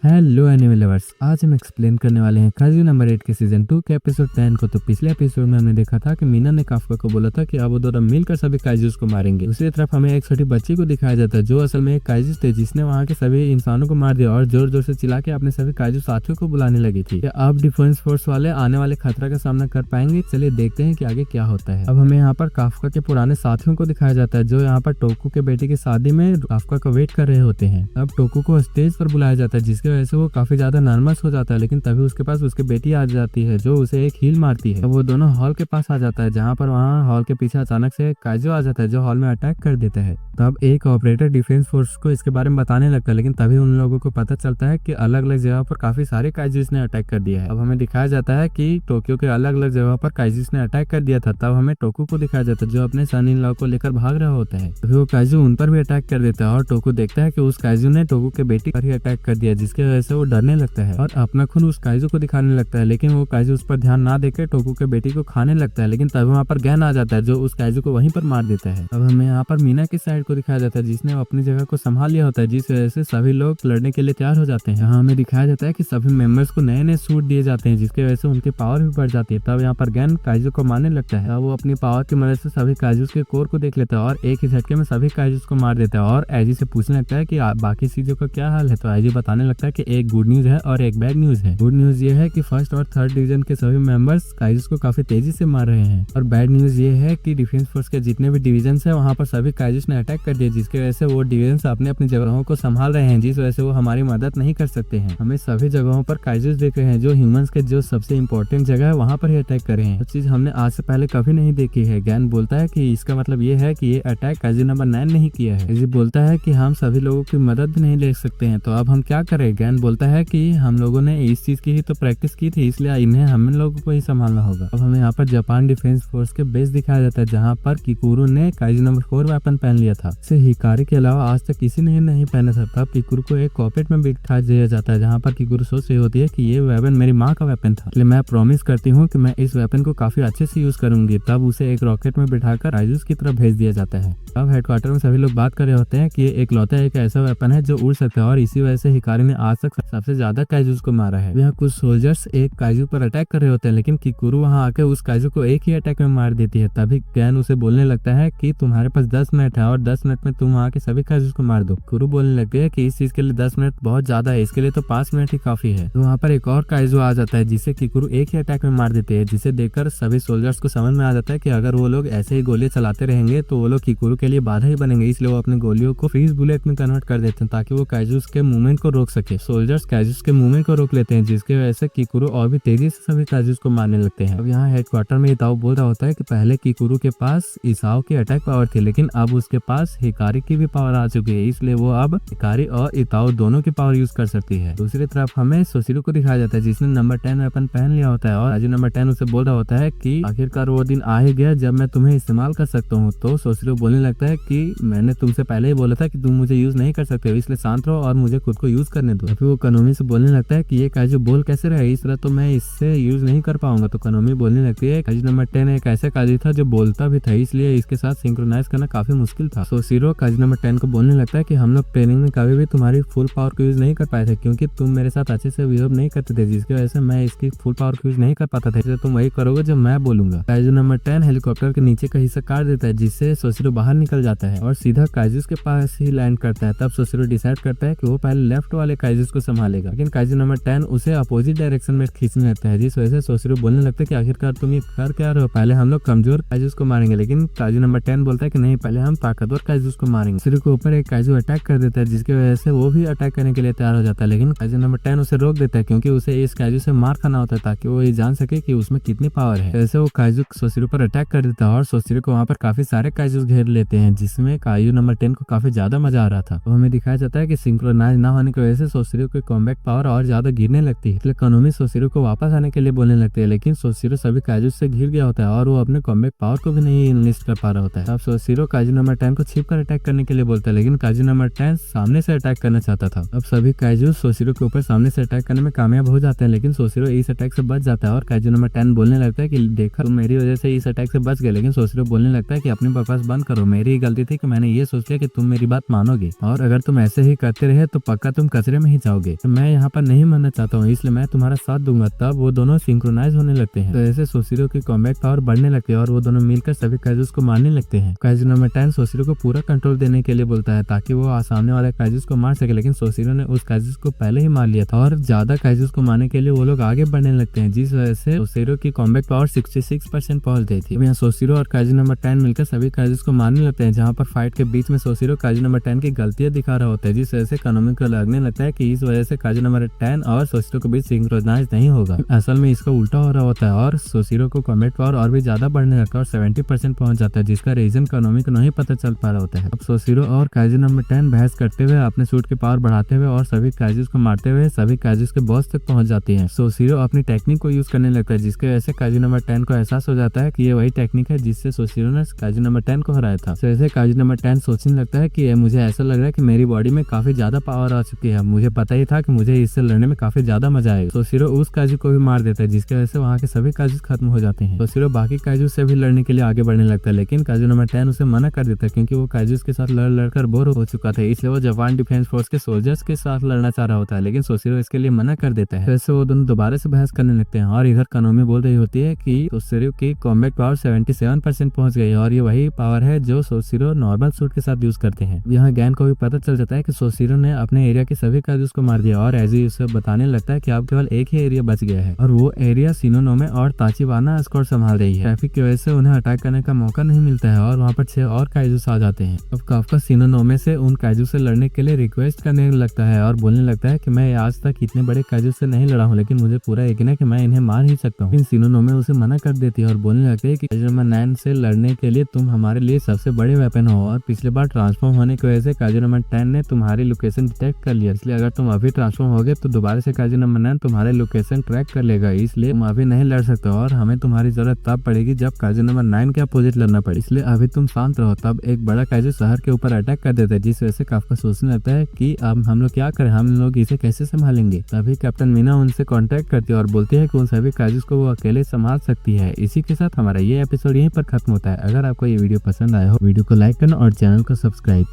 Hello anime lovers, आज हम explain करने वाले हैं काजू नंबर 8 के सीजन 2 के एपिसोड 10 को। तो पिछले एपिसोड में हमने देखा था कि मीना ने काफका को बोला था कि अब वो दोनों मिलकर सभी काजूस को मारेंगे। दूसरी तरफ हमें एक छोटी बच्ची को दिखाया जाता है जो असल में एक काजूस थे जिसने वहाँ के सभी इंसानों को मार दिया और जोर जोर से चिल्ला के अपने सभी काजू साथियों को बुलाने लगी थी। अब डिफेंस फोर्स वाले आने वाले खतरा का सामना कर पाएंगे? चलिए देखते हैं कि आगे क्या होता है। अब हमें यहाँ पर काफका के पुराने साथियों को दिखाया जाता है जो यहाँ पर टोकू के बेटे की शादी में काफका का वेट कर रहे होते हैं। अब टोकू को स्टेज पर बुलाया जाता है जिसकी वजह से वो काफी ज्यादा नर्वस हो जाता है, लेकिन तभी उसके पास उसकी बेटी आ जाती है जो उसे एक हील मारती है। वो दोनों हॉल के पास आ जाता है जहाँ पर वहाँ हॉल के पीछे अचानक से काजू आ जाता है जो हॉल में अटैक कर देता है। तब एक ऑपरेटर डिफेंस फोर्स को इसके बारे में बताने लगता है, लेकिन तभी उन लोगों को पता चलता है कि अलग अलग जगह पर काफी सारे काजूस ने अटैक कर दिया है। अब हमें दिखाया जाता है कि टोक्यो के अलग अलग जगह पर काजूस ने अटैक कर दिया था। तब हमें टोकू को दिखाया जाता है जो अपने सन इन लॉ को लेकर भाग रहा होता है। तभी वो काजू उन पर भी अटैक कर देता है और टोकू देखता है कि उस काजू ने टोकू के बेटी पर ही अटैक कर दिया, जिसकी वजह से वो डरने लगता है और अपना खून उस काजू को दिखाने लगता है। लेकिन वो काजू उस पर ध्यान ना देकर टोकू के बेटी को खाने लगता है, लेकिन तभी वहाँ पर गैन आ जाता है जो उस काजू को वहीं पर मार देता है। अब हमें यहाँ पर मीना की साइड को दिखाया जाता है जिसने अपनी जगह को संभाल लिया होता है, जिस वजह से सभी लोग लड़ने के लिए तैयार हो जाते हैं। यहाँ हमें दिखाया जाता है कि सभी मेंबर्स को नए नए सूट दिए जाते हैं जिसकी वजह से उनकी पावर भी बढ़ जाती है। तब यहाँ पर गैन काजू को मारने लगता है। अब वो अपनी पावर की मदद से सभी काजूस के कोर को देख लेता है और एक ही झटके में सभी काजूस को मार देता है और एजी से पूछने लगता है कि बाकी चीजों का क्या हाल है। तो एजी बताने लगता है कि एक गुड न्यूज है और एक बैड न्यूज है। गुड न्यूज ये है कि फर्स्ट और थर्ड डिवीजन के सभी मेंबर्स काजूस को काफी तेजी से मार रहे हैं और बैड न्यूज ये है कि डिफेंस फोर्स के जितने भी डिवीजन है वहाँ पर सभी काजूस ने अटैक कर दिया, जिसकी वजह से वो डिवीजन अपने अपनी जगहों को संभाल रहे हैं, जिस वजह से वो हमारी मदद नहीं कर सकते हैं। हमें सभी जगहों पर काजूस देख रहे हैं जो ह्यूमंस के जो सबसे इम्पोर्टेंट जगह है वहाँ पर ही अटैक कर रहे हैं। चीज हमने आज से पहले कभी नहीं देखी है। गैन बोलता है कि इसका मतलब ये है कि ये अटैक काजू नंबर 9 नहीं किया है। एजी बोलता है कि हम सभी लोगों की मदद भी नहीं ले सकते हैं, तो अब हम क्या करें? गैन बोलता है कि हम लोगों ने इस चीज की ही तो प्रैक्टिस की थी, इसलिए इन्हें हम लोगों को ही संभालना होगा। अब हमें यहाँ पर जापान डिफेंस फोर्स के बेस दिखाया जाता है जहाँ पर किकुरु ने काजू नंबर 4 वेपन पहन लिया था। इसे हिकारी के अलावा आज तक किसी ने नहीं पहना था। तब किकुरु को एक कॉकपिट में बिठा दिया जाता है जहाँ पर किकुरु सोच रही होती है कि ये वेपन मेरी माँ का वेपन था, इसलिए मैं प्रॉमिस करती हूँ कि मैं इस वेपन को काफी अच्छे से यूज करूंगी। तब उसे एक रॉकेट में बिठाकर काजूस की तरफ भेज दिया जाता है। अब हेडक्वार्टर में सभी लोग बात कर रहे होते हैं कि ये एकलौता एक ऐसा वेपन है जो उड़ सकता है और इसी वजह से हिकारी ने आज तक सबसे ज्यादा काजूस को मारा है। यहाँ कुछ सोल्जर्स एक काजू पर अटैक कर रहे होते हैं, लेकिन किकुरु वहाँ आकर उस काजू को एक ही अटैक में मार देती है। तभी गैन उसे बोलने लगता है कि तुम्हारे पास 10 मिनट है और 10 मिनट में तुम वहाँ के सभी काजूस को मार दो। किकुरु बोलने लगती है कि इस चीज के लिए 10 मिनट बहुत ज्यादा है, इसके लिए तो 5 मिनट ही काफी है। तो वहाँ पर एक और काजू आ जाता है जिसे किकुरु एक ही अटैक में मार देते हैं, जिसे देखकर सभी सोल्जर्स को समझ में आ जाता है कि अगर वो लोग ऐसे ही गोली चलाते रहेंगे तो वो लोग किकुरु के लिए बाधा ही बनेंगे, इसलिए वो अपने गोलियों को फ्रीज बुलेट में कन्वर्ट कर देते हैं ताकि वो काजूस के मूवमेंट को रोक सके। सोल्जर्स काजूस के मूवमेंट को रोक लेते हैं जिसकी वजह से किकुरु और भी तेजी से सभी काजूस को मारने लगते हैं। अब यहाँ हेडक्वार्टर में इताओ बोल रहा होता है कि पहले किकुरु के पास इसाओ की अटैक पावर थी, लेकिन अब उसके पास हिकारी की भी पावर आ चुकी है, इसलिए वो अब हिकारी और इताओ दोनों की पावर यूज कर सकती है। दूसरी तरफ हमें सोसिरो को दिखाया जाता है जिसने नंबर 10 वेपन पहन लिया होता है और काजू नंबर 10 उसे बोल रहा होता है कि आखिरकार वो दिन आ ही गया जब मैं तुम्हें इस्तेमाल कर सकता हूँ। तो सोसिरो बोलने लगता है कि मैंने तुमसे पहले ही बोला था कि तुम मुझे यूज नहीं कर सकते हो, इसलिए शांत रहो और मुझे खुद को यूज करने दो। फिर वो कनोमी से बोलने लगता है कि ये काजू बोल कैसे रहे, इस तरह तो मैं इससे यूज नहीं कर पाऊंगा। तो कनोमी बोलने लगती है काजू नंबर 10 एक ऐसा काजू था जो बोलता भी था, इसलिए इसके साथ सिंक्रोनाइज करना काफी मुश्किल था। सोसिरो काजू नंबर 10 को बोलने लगता है कि हम लोग ट्रेनिंग में कभी भी तुम्हारी फुल पावर को यूज नहीं कर पाए थे क्योंकि तुम मेरे साथ अच्छे से बिहेव नहीं करते थे, जिसकी वजह से मैं इसकी फुल पावर को यूज नहीं कर पाता था, इसलिए तुम वही करोगे जो मैं बोलूंगा। काजू नंबर 10 हेलीकॉप्टर के नीचे का हिस्सा काट देता है जिससे सोसिरो बाहर निकल जाता है और सीधा काजूस के पास ही लैंड करता है। तब सोसिरो डिसाइड करता है कि वो पहले लेफ्ट वाले काजूस को संभालेगा, लेकिन काजू नंबर 10 उसे अपोजिट डायरेक्शन में खींचने लगता है, जिस वजह से सोसिरो बोलने लगता है कि आखिरकार तुम ये कर क्या रहे हो, पहले हम लोग कमजोर काजूस को मारेंगे। लेकिन काजू नंबर 10 बोलता है कि नहीं, पहले हम ताकतवर काजूस को मारेंगे। सोसिरो के ऊपर एक काजू अटैक कर देता है जिसकी वजह से वो भी अटैक करने के लिए तैयार हो जाता है, लेकिन काजू नंबर 10 उसे रोक देता है क्योंकि उसे इस काजू से मार खाना होता है ताकि वो ये जान सके कि उसमें कितनी पावर है। जैसे वो काजू सोसिरो पर अटैक कर देता है और सोसिरो को वहाँ पर काफी सारे काजूस घेर लेते हैं, जिसमें काजू नंबर 10 को काफी ज्यादा मजा आ रहा था। तो हमें दिखाया जाता है कि सिंक्रोनाइज ना होने की वजह से सोसिरो की कॉम्बैट पावर और ज्यादा गिरने लगती है, इसलिए कनोमी सोसिरो को वापस आने के लिए बोलने लगते हैं, लेकिन सोसिरो सभी काजूस से घिर गया होता है और वो अपने कॉम्बैट पावर को भी नहीं इनलिस्ट कर पा रहा होता है। अब सोसिरो काजू नंबर 10 को छिप कर अटैक करने के लिए बोलता है, लेकिन काजू नंबर 10 सामने से अटैक करना चाहता था। अब सभी काजूस सोसिरो के ऊपर सामने से अटैक करने में कामयाब हो जाते हैं, लेकिन सोसिरो इस अटैक से बच जाता है और काजू नंबर 10 बोलने लगता है कि देखा तुम मेरी वजह से इस अटैक से बच गए, लेकिन सोसिरो बोलने लगता है कि अपनी बकवास बंद करो, मेरी गलती थी कि मैंने ये सोच लिया कि तुम मेरी बात मानोगे और अगर तुम ऐसे ही करते रहे तो पक्का तुम कचरे में ही नहीं चाहोगे, तो मैं यहाँ पर नहीं मरना चाहता हूँ, इसलिए मैं तुम्हारा साथ दूंगा। तब वो दोनों सिंक्रोनाइज होने लगते हैं। तो ऐसे सोशिरो की कॉम्बैट पावर बढ़ने लगती है और वो दोनों मिलकर सभी काइजूस को मारने लगते हैं। काइजू नंबर 10 सोशिरो को पूरा कंट्रोल देने के लिए बोलता है ताकि वो सामने वाले काइजूस को मार सके, लेकिन सोशिरो ने उस काइजूस को पहले ही मार लिया था और ज्यादा काइजूस को मारने के लिए वो लोग आगे बढ़ने लगते हैं, जिस वजह से सोशिरो की कॉम्बैट पावर 66% पहुंच गई थी। यहाँ सोशिरो और काइजू नंबर 10 मिलकर सभी काइजूस को मारने लगते हैं, जहाँ पर फाइट के बीच में सोशिरो काइजू नंबर 10 की गलतियां दिखा रहा होता है, जिस वजह से कानोमी को लगने लगता है कि इस वजह से काइजू नंबर 10 और सोशिरो के बीच सिंक्रोनाइज नहीं होगा। असल में इसका उल्टा हो रहा होता है और सोशिरो को कॉम्बैट पावर और भी ज्यादा बढ़ने लगता है और 70% पहुंच जाता है, जिसका रीजन कानोमी को नहीं पता चल पा रहा होता है। अब सोशिरो और काइजू नंबर 10 बहस करते हुए अपने सूट की पावर बढ़ाते हुए और सभी काइजूस को मारते हुए सभी काइजूस के बॉस तक पहुंच जाती है। सोशिरो अपनी टेक्निक को यूज करने लगता है, जिसकी वजह से काइजू नंबर 10 को एहसास हो जाता है कि ये वही टेक्निक है जिससे सोशिरो ने काइजू नंबर 10 को हराया था। तो ऐसे काइजू नंबर 10 सोचने लगता है कि मुझे ऐसा लग रहा है कि मेरी बॉडी में काफी ज्यादा पावर आ चुकी है, मुझे पता ही था कि मुझे इससे लड़ने में काफी ज्यादा मजा आएगा। सोशिरो उस काइजू को भी मार देता है, जिसकी वजह से वहाँ के सभी काइजूस खत्म हो जाते हैं। सोशिरो बाकी काइजूस से भी लड़ने के लिए आगे बढ़ने लगता है, लेकिन काइजू नंबर 10 उसे मना कर देता है क्योंकि वो काइजूस के साथ लड़ लड़कर बोर हो चुका था, इसलिए वो जापान डिफेंस फोर्स के सोल्जर्स के साथ लड़ना चाह रहा होता है, लेकिन सोशिरो इसके लिए मना कर देता है। वैसे वो दोनों दोबारा से बहस करने लगते हैं और इधर कानोमी बोल रही होती है कि सोशिरो की कॉम्बैट पावर 77% पहुंच गई है और ये वही पावर है जो सोशिरो नॉर्मल सूट के साथ यूज करते हैं। यहाँ गैन को भी पता चल जाता है कि सोशिरो ने अपने एरिया के सभी काइजूस को मार दिया और एजी उसे बताने लगता है कि अब केवल एक ही एरिया बच गया है और वो एरिया शिनोनोमे और ताचिबाना स्क्वाड संभाल रही है। ट्रैफिक की वजह से उन्हें अटैक करने का मौका नहीं मिलता है और वहाँ पर 6 और काइजूस आ जाते हैं। अब काफका शिनोनोमे से उन काइजूस से लड़ने के लिए रिक्वेस्ट करने लगता है और बोलने लगता है कि मैं आज तक इतने बड़े काइजूस से नहीं लड़ा हूँ, लेकिन मुझे पूरा यकीन है कि मैं इन्हें मार ही सकता हूँ। लेकिन शिनोनोमे उसे मना कर देती है और बोलने लगती है कि काइजू नंबर 9 से लड़ने के लिए तुम हमारे लिए सबसे बड़े वेपन हो और पिछले बार ट्रांसफॉर्म होने की वजह से काइजू नंबर 10 ने तुम्हारी लोकेशन डिटेक्ट कर लिया, इसलिए अगर तुम अभी ट्रांसफॉर्म होगे तो दोबारा से काइजू नंबर 9 तुम्हारे लोकेशन ट्रैक कर लेगा, इसलिए तुम अभी नहीं लड़ सकते और हमें तुम्हारी जरूरत तब पड़ेगी जब काइजू नंबर 9 के अपोजिट लड़ना पड़े, इसलिए अभी तुम शांत रहो। तब एक बड़ा काइजू शहर के ऊपर अटैक कर देता है, जिस वजह से काफका सोचने लगता है कि अब हम लोग क्या करें, हम लोग इसे कैसे संभालेंगे। तभी कैप्टन मीना उनसे कांटेक्ट करती है और बोलती है कि उन सभी काइजूस को वो अकेले संभाल सकती है। इसी के साथ हमारा ये एपिसोड यहीं पर खत्म होता है। अगर आपको ये वीडियो पसंद आया हो, वीडियो को लाइक करना और चैनल को सब्सक्राइब